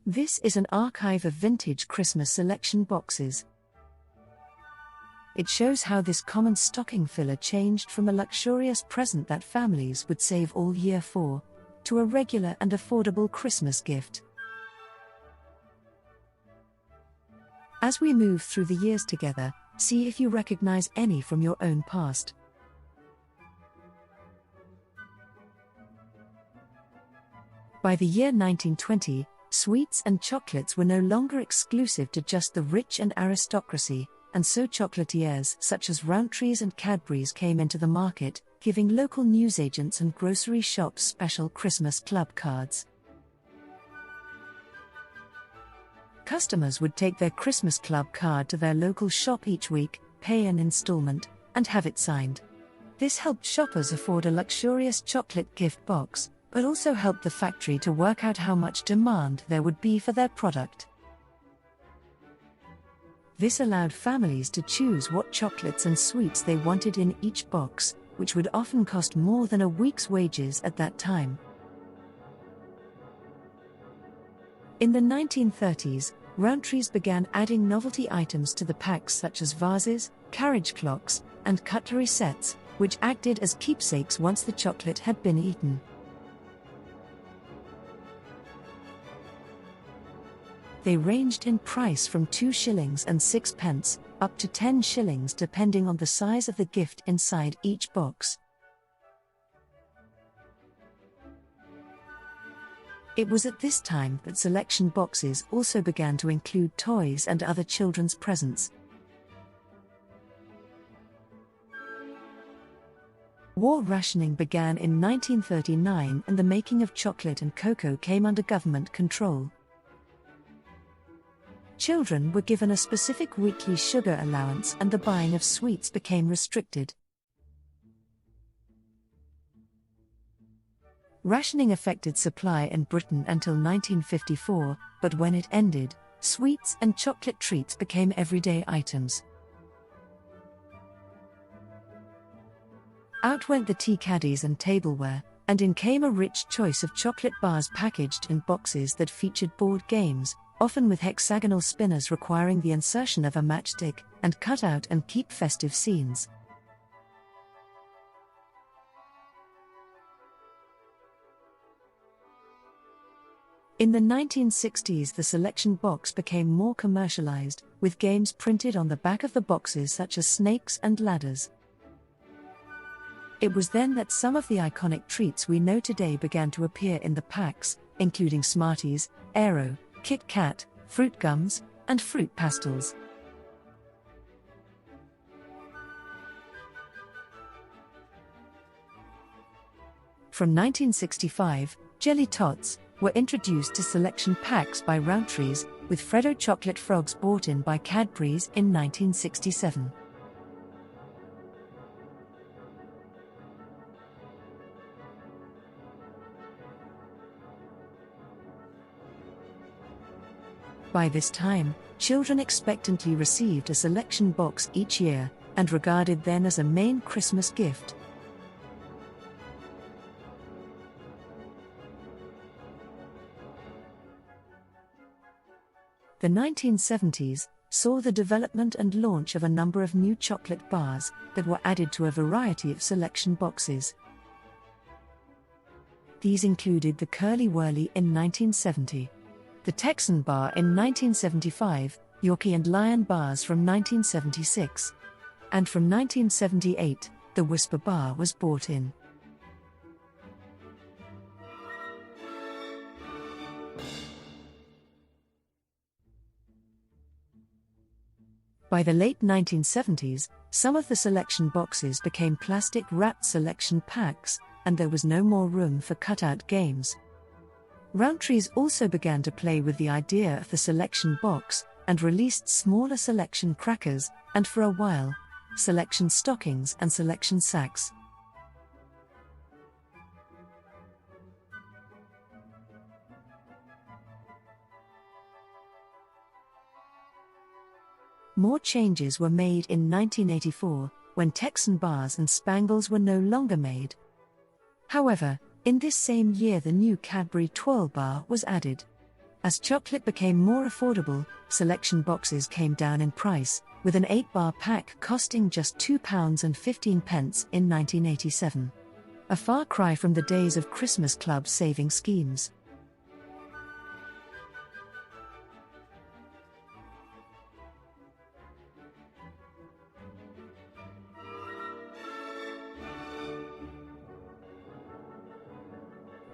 This is an archive of vintage Christmas selection boxes. It shows how this common stocking filler changed from a luxurious present that families would save all year for, to a regular and affordable Christmas gift. As we move through the years together, see if you recognize any from your own past. By the year 1920, sweets and chocolates were no longer exclusive to just the rich and aristocracy, and so chocolatiers such as Rowntrees and Cadburys came into the market, giving local newsagents and grocery shops special Christmas club cards. Customers would take their Christmas club card to their local shop each week, pay an installment, and have it signed. This helped shoppers afford a luxurious chocolate gift box, but also helped the factory to work out how much demand there would be for their product. This allowed families to choose what chocolates and sweets they wanted in each box, which would often cost more than a week's wages at that time. In the 1930s, Rowntrees began adding novelty items to the packs such as vases, carriage clocks, and cutlery sets, which acted as keepsakes once the chocolate had been eaten. They ranged in price from 2 shillings and 6 pence, up to 10 shillings depending on the size of the gift inside each box. It was at this time that selection boxes also began to include toys and other children's presents. War rationing began in 1939 and the making of chocolate and cocoa came under government control. Children were given a specific weekly sugar allowance and the buying of sweets became restricted. Rationing affected supply in Britain until 1954, but when it ended, sweets and chocolate treats became everyday items. Out went the tea caddies and tableware, and in came a rich choice of chocolate bars packaged in boxes that featured board games, often with hexagonal spinners requiring the insertion of a matchstick, and cut out and keep festive scenes. In the 1960s, the selection box became more commercialized, with games printed on the back of the boxes such as snakes and ladders. It was then that some of the iconic treats we know today began to appear in the packs, including Smarties, Aero, Kit Kat, fruit gums, and fruit pastels. From 1965, Jelly Tots were introduced to selection packs by Rowntrees, with Freddo chocolate frogs brought in by Cadburys in 1967. By this time, children expectantly received a selection box each year, and regarded them as a main Christmas gift. The 1970s saw the development and launch of a number of new chocolate bars that were added to a variety of selection boxes. These included the Curly Whirly in 1970, the Texan Bar in 1975, Yorkie and Lion Bars from 1976, and from 1978, the Whisper Bar was brought in. By the late 1970s, some of the selection boxes became plastic-wrapped selection packs, and there was no more room for cutout games. Rowntrees also began to play with the idea of the selection box, and released smaller selection crackers, and for a while, selection stockings and selection sacks. More changes were made in 1984, when Texan bars and spangles were no longer made. However, in this same year the new Cadbury Twirl bar was added. As chocolate became more affordable, selection boxes came down in price, with an 8-bar pack costing just £2.15 in 1987. A far cry from the days of Christmas club saving schemes.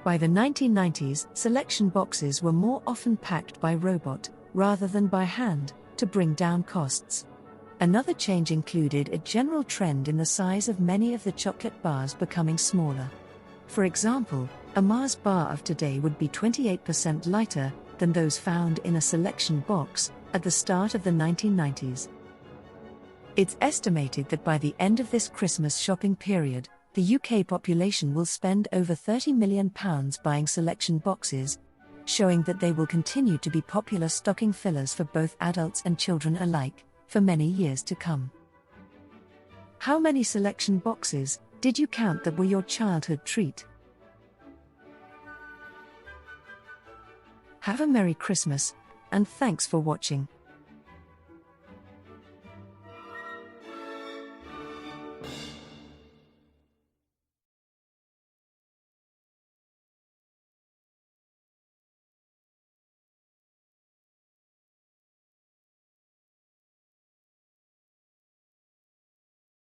By the 1990s, selection boxes were more often packed by robot, rather than by hand, to bring down costs. Another change included a general trend in the size of many of the chocolate bars becoming smaller. For example, a Mars bar of today would be 28% lighter than those found in a selection box at the start of the 1990s. It's estimated that by the end of this Christmas shopping period, the UK population will spend over £30 million buying selection boxes, showing that they will continue to be popular stocking fillers for both adults and children alike, for many years to come. How many selection boxes did you count that were your childhood treat? Have a Merry Christmas, and thanks for watching.